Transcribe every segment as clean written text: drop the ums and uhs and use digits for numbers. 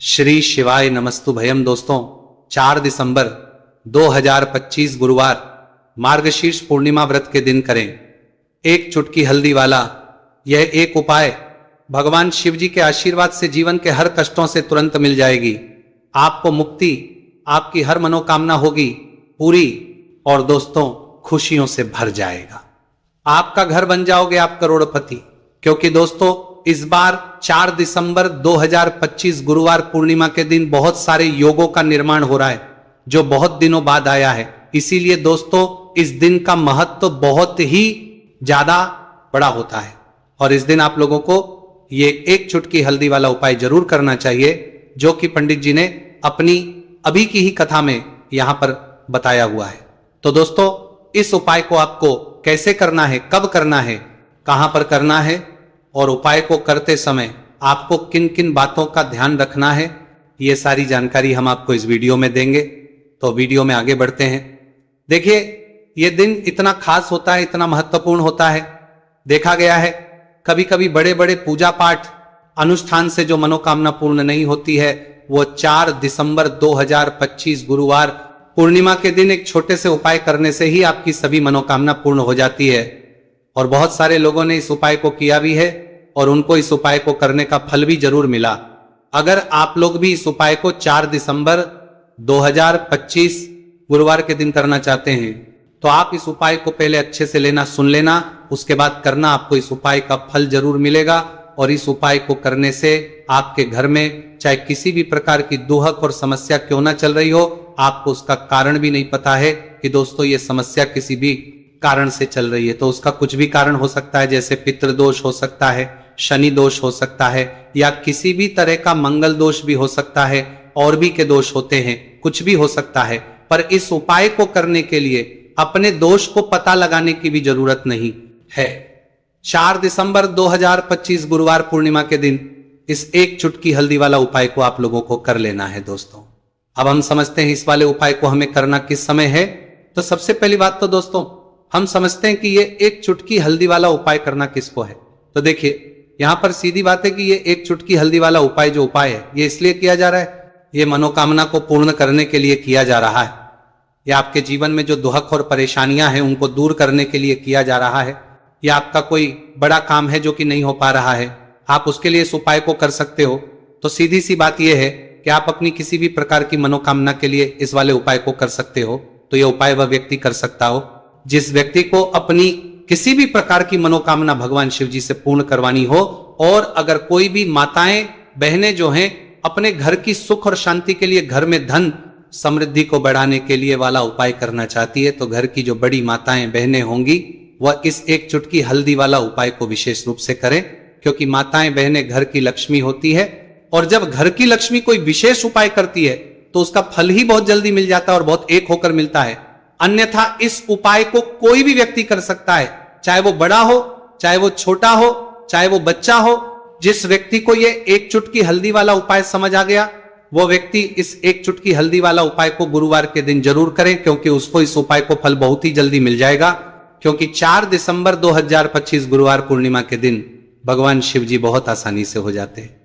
श्री शिवाय नमस्तु भयम। दोस्तों 4 दिसंबर 2025 गुरुवार मार्गशीर्ष पूर्णिमा व्रत के दिन करें एक चुटकी हल्दी वाला यह एक उपाय भगवान शिव जी के आशीर्वाद से जीवन के हर कष्टों से तुरंत मिल जाएगी। आपको मुक्ति, आपकी हर मनोकामना होगी पूरी और दोस्तों खुशियों से भर जाएगा। आपका घर बन जाओगे आप करोड़पति। क्योंकि दोस्तों इस बार 4 दिसंबर 2025 गुरुवार पूर्णिमा के दिन बहुत सारे योगों का निर्माण हो रहा है जो बहुत दिनों बाद आया है। इसीलिए दोस्तों इस दिन का महत्व बहुत ही ज्यादा बड़ा होता है और इस दिन आप लोगों को ये एक चुटकी हल्दी वाला उपाय जरूर करना चाहिए जो कि पंडित जी ने अपनी अभी की ही कथा में यहां पर बताया हुआ है। तो दोस्तों इस उपाय को आपको कैसे करना है, कब करना है, कहां पर करना है और उपाय को करते समय आपको किन किन बातों का ध्यान रखना है, ये सारी जानकारी हम आपको इस वीडियो में देंगे। तो वीडियो में आगे बढ़ते हैं। देखिए ये दिन इतना खास होता है, इतना महत्वपूर्ण होता है। देखा गया है कभी कभी बड़े बड़े पूजा पाठ अनुष्ठान से जो मनोकामना पूर्ण नहीं होती है वो 4 दिसंबर 2025 गुरुवार पूर्णिमा के दिन एक छोटे से उपाय करने से ही आपकी सभी मनोकामना पूर्ण हो जाती है। और बहुत सारे लोगों ने इस उपाय को किया भी है और उनको इस उपाय को करने का फल भी जरूर मिला। अगर आप लोग भी इस उपाय को 4 दिसंबर 2025 गुरुवार के दिन करना चाहते हैं तो आप इस उपाय को पहले अच्छे से लेना, सुन लेना, उसके बाद करना। आपको इस उपाय का फल जरूर मिलेगा और इस उपाय को करने से आपके घर में चाहे किसी भी प्रकार की दुहक और समस्या क्यों ना चल रही हो, आपको उसका कारण भी नहीं पता है कि दोस्तों ये समस्या किसी भी कारण से चल रही है। तो उसका कुछ भी कारण हो सकता है, जैसे पितृदोष हो सकता है, शनि दोष हो सकता है या किसी भी तरह का मंगल दोष भी हो सकता है, और भी के दोष होते हैं, कुछ भी हो सकता है। पर इस उपाय को करने के लिए अपने दोष को पता लगाने की भी जरूरत नहीं है। 4 दिसंबर 2025 गुरुवार पूर्णिमा के दिन इस एक चुटकी हल्दी वाला उपाय को आप लोगों को कर लेना है। दोस्तों अब हम समझते हैं इस वाले उपाय को हमें करना किस समय है। तो सबसे पहली बात तो दोस्तों हम समझते हैं कि ये एक चुटकी हल्दी वाला उपाय करना किसको है। तो देखिए यहां पर सीधी बात है कि ये एक चुटकी हल्दी वाला उपाय जो उपाय है ये इसलिए किया जा रहा है, ये मनोकामना को पूर्ण करने के लिए किया जा रहा है। या आपके जीवन में जो दुहक और परेशानियां हैं उनको दूर करने के लिए किया जा रहा है। या आपका कोई बड़ा काम है जो कि नहीं हो पा रहा है, आप उसके लिए इस उपाय को कर सकते हो। तो सीधी सी बात यह है कि आप अपनी किसी भी प्रकार की मनोकामना के लिए इस वाले उपाय को कर सकते हो। तो यह उपाय वह व्यक्ति कर सकता हो जिस व्यक्ति को अपनी किसी भी प्रकार की मनोकामना भगवान शिव जी से पूर्ण करवानी हो। और अगर कोई भी माताएं बहनें जो हैं अपने घर की सुख और शांति के लिए, घर में धन समृद्धि को बढ़ाने के लिए वाला उपाय करना चाहती है तो घर की जो बड़ी माताएं बहनें होंगी वह इस एक चुटकी हल्दी वाला उपाय को विशेष रूप से करें। क्योंकि माताएं बहनें घर की लक्ष्मी होती है और जब घर की लक्ष्मी कोई विशेष उपाय करती है तो उसका फल ही बहुत जल्दी मिल जाता है और बहुत एक होकर मिलता है। अन्यथा इस उपाय को कोई भी व्यक्ति कर सकता है, चाहे वो बड़ा हो, चाहे वो छोटा हो, चाहे वो बच्चा हो। जिस व्यक्ति को ये एक चुटकी हल्दी वाला उपाय समझ आ गया वो व्यक्ति इस एक चुटकी हल्दी वाला उपाय को गुरुवार के दिन जरूर करें, क्योंकि उसको इस उपाय को फल बहुत ही जल्दी मिल जाएगा। क्योंकि 4 दिसंबर 2025 गुरुवार पूर्णिमा के दिन भगवान शिव जी बहुत आसानी से हो जाते हैं।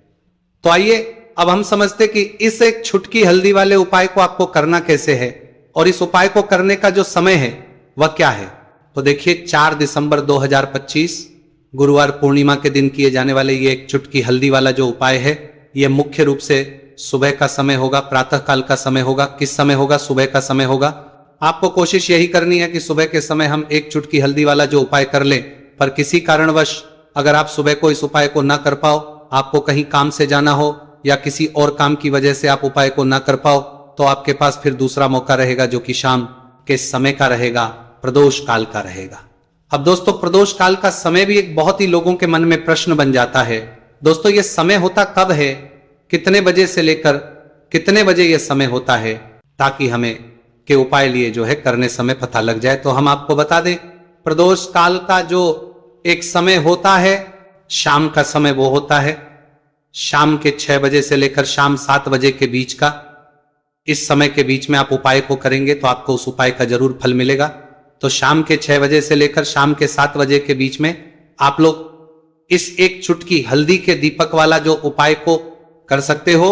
तो आइए अब हम समझते कि इस एक चुटकी हल्दी वाले उपाय को आपको करना कैसे है और इस उपाय को करने का जो समय है वह क्या है। तो देखिए 4 दिसंबर 2025 गुरुवार पूर्णिमा के दिन किए जाने वाले ये एक चुटकी हल्दी वाला जो उपाय है ये मुख्य रूप से सुबह का समय होगा, प्रातः काल का समय होगा। किस समय होगा? सुबह का समय होगा। आपको कोशिश यही करनी है कि सुबह के समय हम एक चुटकी हल्दी वाला जो उपाय कर लें। पर किसी कारणवश अगर आप सुबह को इस उपाय को ना कर पाओ, आपको कहीं काम से जाना हो या किसी और काम की वजह से आप उपाय को ना कर पाओ, तो आपके पास फिर दूसरा मौका रहेगा जो कि शाम के समय का रहेगा, प्रदोष काल का रहेगा। अब दोस्तों प्रदोष काल का समय भी एक बहुत ही लोगों के मन में प्रश्न बन जाता है। दोस्तों ये समय होता कब है, कितने बजे से लेकर कितने बजे यह समय होता है, ताकि हमें के उपाय लिए जो है करने समय पता लग जाए। तो हम आपको बता दें प्रदोष काल का जो एक समय होता है शाम का समय वो होता है शाम के 6 बजे से लेकर शाम 7 बजे के बीच का। इस समय के बीच में आप उपाय को करेंगे तो आपको उस उपाय का जरूर फल मिलेगा। तो शाम के 6 बजे से लेकर शाम के 7 बजे के बीच में आप लोग इस एक चुटकी हल्दी के दीपक वाला जो उपाय को कर सकते हो।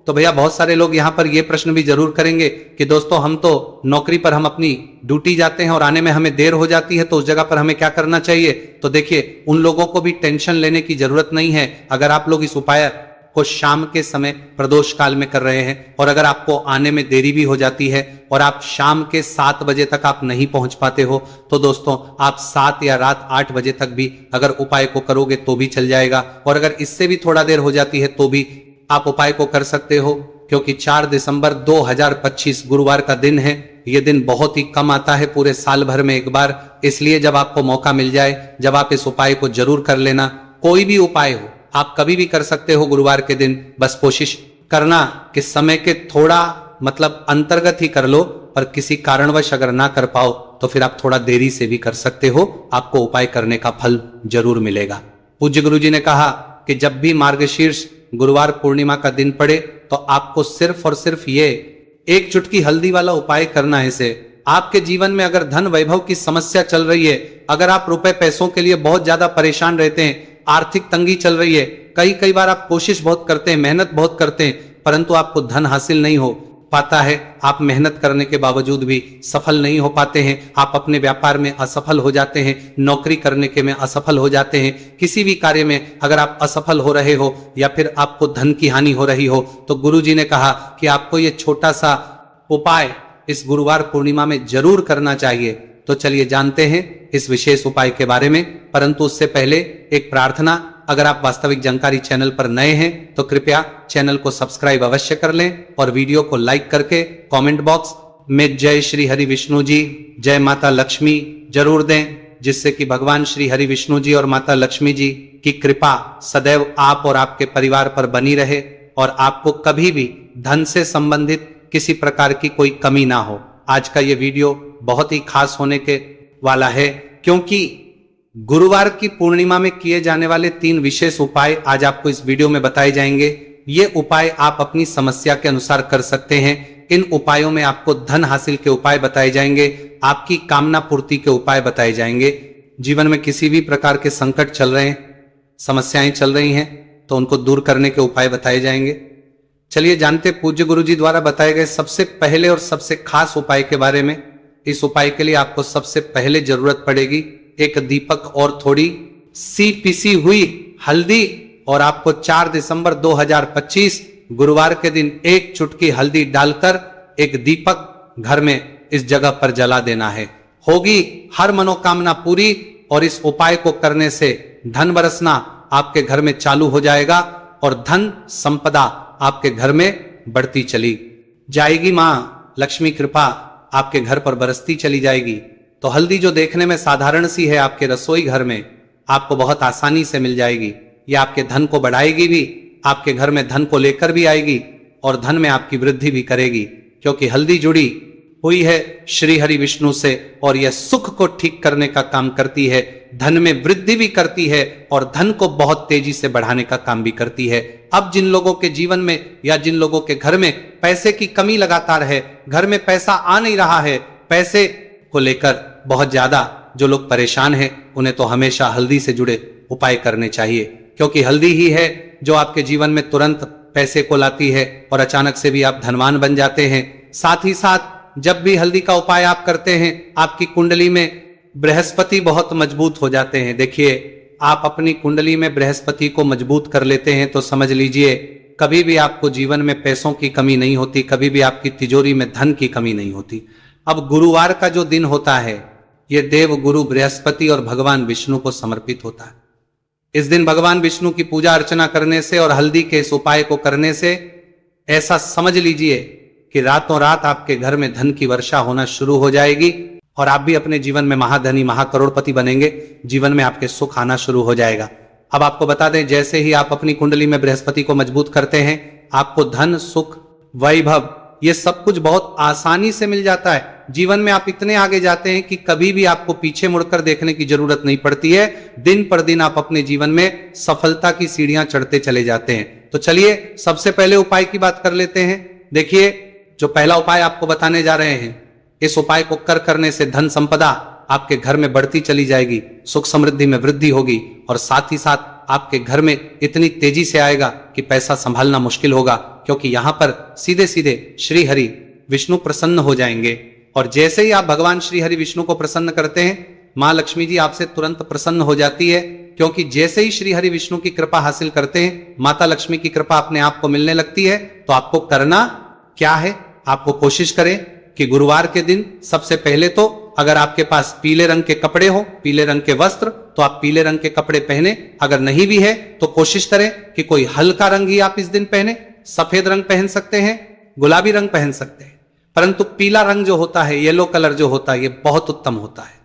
तो भैया बहुत सारे लोग यहाँ पर ये प्रश्न भी जरूर करेंगे कि दोस्तों हम तो नौकरी पर हम अपनी ड्यूटी जाते हैं और आने में हमें देर हो जाती है, तो उस जगह पर हमें क्या करना चाहिए। तो देखिए उन लोगों को भी टेंशन लेने की जरूरत नहीं है। अगर आप लोग इस उपाय को शाम के समय प्रदोष काल में कर रहे हैं और अगर आपको आने में देरी भी हो जाती है और आप शाम के 7 बजे तक आप नहीं पहुंच पाते हो, तो दोस्तों आप 7 या रात 8 बजे तक भी अगर उपाय को करोगे तो भी चल जाएगा। और अगर इससे भी थोड़ा देर हो जाती है तो भी आप उपाय को कर सकते हो, क्योंकि 4 दिसंबर 2025 गुरुवार का दिन है। यह दिन बहुत ही कम आता है पूरे साल भर में एक बार, इसलिए जब आपको मौका मिल जाए जब आप इस उपाय को जरूर कर लेना। कोई भी उपाय हो आप कभी भी कर सकते हो गुरुवार के दिन, बस कोशिश करना कि समय के थोड़ा मतलब अंतर्गत ही कर लो, पर किसी कारणवश अगर ना कर पाओ तो फिर आप थोड़ा देरी से भी कर सकते हो, आपको उपाय करने का फल जरूर मिलेगा। पूज्य गुरु जी ने कहा कि जब भी मार्गशीर्ष गुरुवार पूर्णिमा का दिन पड़े तो आपको सिर्फ और सिर्फ ये एक चुटकी हल्दी वाला उपाय करना है। इसे आपके जीवन में अगर धन वैभव की समस्या चल रही है, अगर आप रुपए पैसों के लिए बहुत ज्यादा परेशान रहते हैं, आर्थिक तंगी चल रही है, कई बार आप कोशिश बहुत करते हैं, मेहनत बहुत करते हैं, परंतु आपको धन हासिल नहीं हो पाता है, आप मेहनत करने के बावजूद भी सफल नहीं हो पाते हैं, आप अपने व्यापार में असफल हो जाते हैं, नौकरी करने के में असफल हो जाते हैं, किसी भी कार्य में अगर आप असफल हो रहे हो या फिर आपको धन की हानि हो रही हो, तो गुरु जी ने कहा कि आपको ये छोटा सा उपाय इस गुरुवार पूर्णिमा में जरूर करना चाहिए। तो चलिए जानते हैं इस विशेष उपाय के बारे में, परंतु उससे पहले एक प्रार्थना। अगर आप वास्तविक जानकारी चैनल पर नए हैं तो कृपया चैनल को सब्सक्राइब अवश्य कर लें और वीडियो को लाइक करके कमेंट बॉक्स में जय श्री हरि विष्णु जी, जय माता लक्ष्मी जरूर दें, जिससे कि भगवान श्री हरि विष्णु जी और माता लक्ष्मी जी की कृपा सदैव आप और आपके परिवार पर बनी रहे और आपको कभी भी धन से संबंधित किसी प्रकार की कोई कमी ना हो। आज का ये वीडियो बहुत ही खास होने के वाला है, क्योंकि गुरुवार की पूर्णिमा में किए जाने वाले 3 विशेष उपाय आज आपको इस वीडियो में बताए जाएंगे। ये उपाय आप अपनी समस्या के अनुसार कर सकते हैं। इन उपायों में आपको धन हासिल के उपाय बताए जाएंगे, आपकी कामना पूर्ति के उपाय बताए जाएंगे। जीवन में किसी भी प्रकार के संकट चल रहे हैं, समस्याएं चल रही हैं, तो उनको दूर करने के उपाय बताए जाएंगे। चलिए जानते पूज्य गुरु जी द्वारा बताए गए सबसे पहले और सबसे खास उपाय के बारे में। इस उपाय के लिए आपको सबसे पहले जरूरत पड़ेगी एक दीपक और थोड़ी सी पिसी हुई हल्दी, और आपको 4 दिसंबर 2025 गुरुवार के दिन एक चुटकी हल्दी डालकर एक दीपक घर में इस जगह पर जला देना है। होगी हर मनोकामना पूरी, और इस उपाय को करने से धन बरसना आपके घर में चालू हो जाएगा और धन संपदा आपके घर में बढ़ती चली जाएगी। मां लक्ष्मी कृपा आपके घर पर बरसती चली जाएगी। तो हल्दी जो देखने में साधारण सी है, आपके रसोई घर में आपको बहुत आसानी से मिल जाएगी। ये आपके धन को बढ़ाएगी भी, आपके घर में धन को लेकर भी आएगी और धन में आपकी वृद्धि भी करेगी, क्योंकि हल्दी जुड़ी हुई है श्री हरि विष्णु से और यह सुख को ठीक करने का काम करती है, धन में वृद्धि भी करती है और धन को बहुत तेजी से बढ़ाने का काम भी करती है। अब जिन लोगों के जीवन में या जिन लोगों के घर में पैसे की कमी लगातार है, घर में पैसा आ नहीं रहा है, पैसे को लेकर बहुत ज्यादा जो लोग परेशान हैं, उन्हें तो हमेशा हल्दी से जुड़े उपाय करने चाहिए, क्योंकि हल्दी ही है जो आपके जीवन में तुरंत पैसे को लाती है और अचानक से भी आप धनवान बन जाते हैं। साथ ही साथ जब भी हल्दी का उपाय आप करते हैं, आपकी कुंडली में बृहस्पति बहुत मजबूत हो जाते हैं। देखिए आप अपनी कुंडली में बृहस्पति को मजबूत कर लेते हैं तो समझ लीजिए कभी भी आपको जीवन में पैसों की कमी नहीं होती, कभी भी आपकी तिजोरी में धन की कमी नहीं होती। अब गुरुवार का जो दिन होता है, यह देव गुरु बृहस्पति और भगवान विष्णु को समर्पित होता है। इस दिन भगवान विष्णु की पूजा अर्चना करने से और हल्दी के इस उपाय को करने से ऐसा समझ लीजिए कि रातों रात आपके घर में धन की वर्षा होना शुरू हो जाएगी और आप भी अपने जीवन में महाधनी महाकरोड़पति बनेंगे, जीवन में आपके सुख आना शुरू हो जाएगा। अब आपको बता दें, जैसे ही आप अपनी कुंडली में बृहस्पति को मजबूत करते हैं, आपको धन सुख वैभव ये सब कुछ बहुत आसानी से मिल जाता है। जीवन में आप इतने आगे जाते हैं कि कभी भी आपको पीछे मुड़कर देखने की जरूरत नहीं पड़ती है। दिन पर दिन आप अपने जीवन में सफलता की सीढ़ियां चढ़ते चले जाते हैं। तो चलिए सबसे पहले उपाय की बात कर लेते हैं। देखिए जो पहला उपाय आपको बताने जा रहे हैं, इस उपाय को करने से धन संपदा आपके घर में बढ़ती चली जाएगी, सुख समृद्धि में वृद्धि होगी और साथ ही साथ आपके घर में इतनी तेजी से आएगा कि पैसा संभालना मुश्किल होगा, क्योंकि यहां पर सीधे सीधे श्री हरि विष्णु प्रसन्न हो जाएंगे। और जैसे ही आप भगवान श्री हरि विष्णु को प्रसन्न करते हैं, मां लक्ष्मी जी आपसे तुरंत प्रसन्न हो जाती है, क्योंकि जैसे ही श्री हरि विष्णु की कृपा हासिल करते हैं, माता लक्ष्मी की कृपा अपने आप को मिलने लगती है। तो आपको करना क्या है? आपको कोशिश करें कि गुरुवार के दिन सबसे पहले तो अगर आपके पास पीले रंग के कपड़े हो, पीले रंग के वस्त्र, तो आप पीले रंग के कपड़े पहने। अगर नहीं भी है तो कोशिश करें कि कोई हल्का रंग ही आप इस दिन पहने। सफेद रंग पहन सकते हैं, गुलाबी रंग पहन सकते हैं, परंतु पीला रंग जो होता है, येलो कलर जो होता है, ये बहुत उत्तम होता है।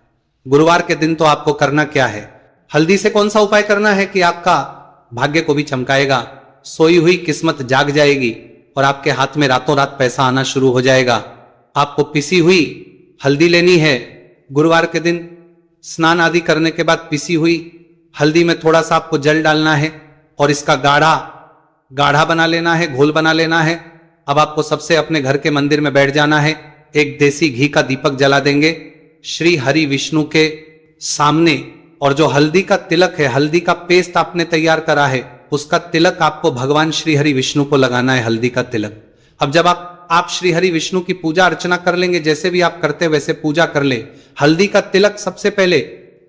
गुरुवार के दिन तो आपको करना क्या है? हल्दी से कौन सा उपाय करना है कि आपका भाग्य को भी चमकाएगा, सोई हुई किस्मत जाग जाएगी और आपके हाथ में रातों रात पैसा आना शुरू हो जाएगा। आपको पिसी हुई हल्दी लेनी है। गुरुवार के दिन स्नान आदि करने के बाद पिसी हुई हल्दी में थोड़ा सा आपको जल डालना है और इसका गाढ़ा बना लेना है, घोल बना लेना है। अब आपको सबसे अपने घर के मंदिर में बैठ जाना है, एक देसी घी का दीपक जला देंगे श्री हरि विष्णु के सामने, और जो हल्दी का तिलक है, हल्दी का पेस्ट आपने तैयार करा है, उसका तिलक आपको भगवान श्री हरि विष्णु को लगाना है, हल्दी का तिलक। अब जब आप श्री हरि विष्णु की पूजा अर्चना कर लेंगे, जैसे भी आप करते वैसे पूजा कर ले। हल्दी का तिलक सबसे पहले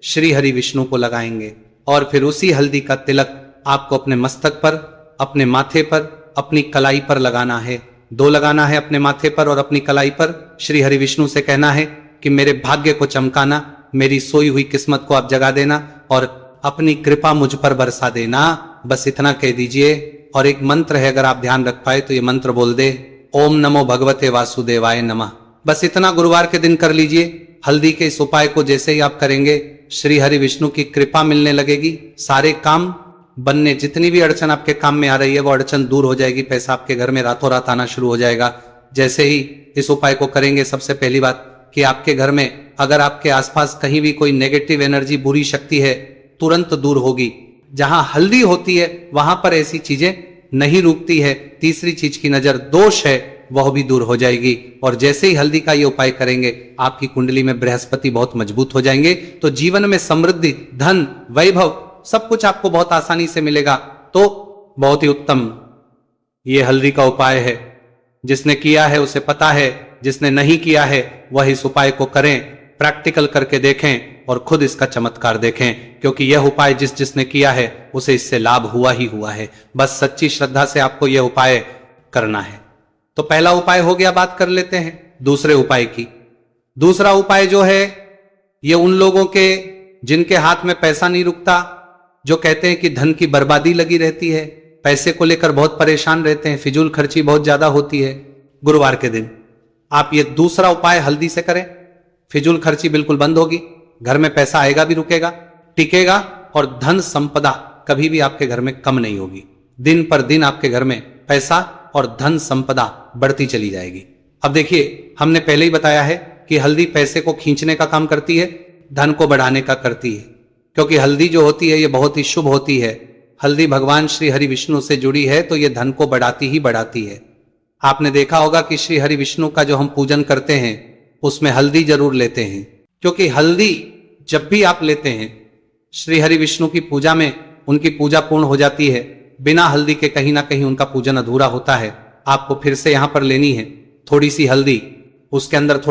श्री हरि विष्णु को लगाएंगे और फिर उसी हल्दी का तिलक आपको अपने मस्तक पर, अपने माथे पर, अपनी कलाई पर लगाना है। 2 लगाना है अपने माथे पर और अपनी कलाई पर। श्री हरि विष्णु से कहना है कि मेरे भाग्य को चमकाना, मेरी सोई हुई किस्मत को आप जगा देना और अपनी कृपा मुझ पर बरसा देना। बस इतना कह दीजिए। और एक मंत्र है, अगर आप ध्यान रख पाए तो ये मंत्र बोल दे, ओम नमो भगवते वासुदेवाय नमः। बस इतना गुरुवार के दिन कर लीजिए। हल्दी के इस उपाय को जैसे ही आप करेंगे, श्री हरि विष्णु की कृपा मिलने लगेगी, सारे काम बनने, जितनी भी अड़चन आपके काम में आ रही है वो अड़चन दूर हो जाएगी, पैसा आपके घर में रातों रात आना शुरू हो जाएगा। जैसे ही इस उपाय को करेंगे, सबसे पहली बात कि आपके घर में अगर आपके आसपास कहीं भी कोई नेगेटिव एनर्जी, बुरी शक्ति है, तुरंत दूर होगी। जहां हल्दी होती है वहां पर ऐसी चीजें नहीं रुकती है। तीसरी चीज की नजर दोष है, वह भी दूर हो जाएगी। और जैसे ही हल्दी का ये उपाय करेंगे, आपकी कुंडली में बृहस्पति बहुत मजबूत हो जाएंगे, तो जीवन में समृद्धि, धन, वैभव सब कुछ आपको बहुत आसानी से मिलेगा। तो बहुत ही उत्तम ये हल्दी का उपाय है। जिसने किया है उसे पता है, जिसने नहीं किया है वह इस उपाय को करें, प्रैक्टिकल करके देखें और खुद इसका चमत्कार देखें, क्योंकि यह उपाय जिसने किया है उसे इससे लाभ हुआ ही हुआ है। बस सच्ची श्रद्धा से आपको यह उपाय करना है। तो पहला उपाय हो गया, बात कर लेते हैं दूसरे उपाय की। दूसरा उपाय जो है, ये उन लोगों के जिनके हाथ में पैसा नहीं रुकता, जो कहते हैं कि धन की बर्बादी लगी रहती है, पैसे को लेकर बहुत परेशान रहते हैं, फिजूल खर्ची बहुत ज्यादा होती है। गुरुवार के दिन आप ये दूसरा उपाय हल्दी से करें, फिजूल खर्ची बिल्कुल बंद होगी, घर में पैसा आएगा भी, रुकेगा, टिकेगा, और धन संपदा कभी भी आपके घर में कम नहीं होगी। दिन पर दिन आपके घर में पैसा और धन संपदा बढ़ती चली जाएगी। अब देखिए, हमने पहले ही बताया है कि हल्दी पैसे को खींचने का काम करती है, धन को बढ़ाने का करती है, क्योंकि हल्दी जो होती है ये बहुत ही शुभ होती है। हल्दी भगवान श्री हरि विष्णु से जुड़ी है, तो ये धन को बढ़ाती ही बढ़ाती है। आपने देखा होगा कि श्री हरि विष्णु का जो हम पूजन करते हैं उसमें हल्दी जरूर लेते हैं, क्योंकि हल्दी जब भी आप लेते हैं श्री हरि विष्णु की पूजा में, उनकी पूजा पूर्ण हो जाती है। बिना हल्दी के कहीं ना कहीं उनका पूजन अधूरा होता है। आपको फिर से यहां पर लेनी है थोड़ी सी हल्दी, उसके अंदर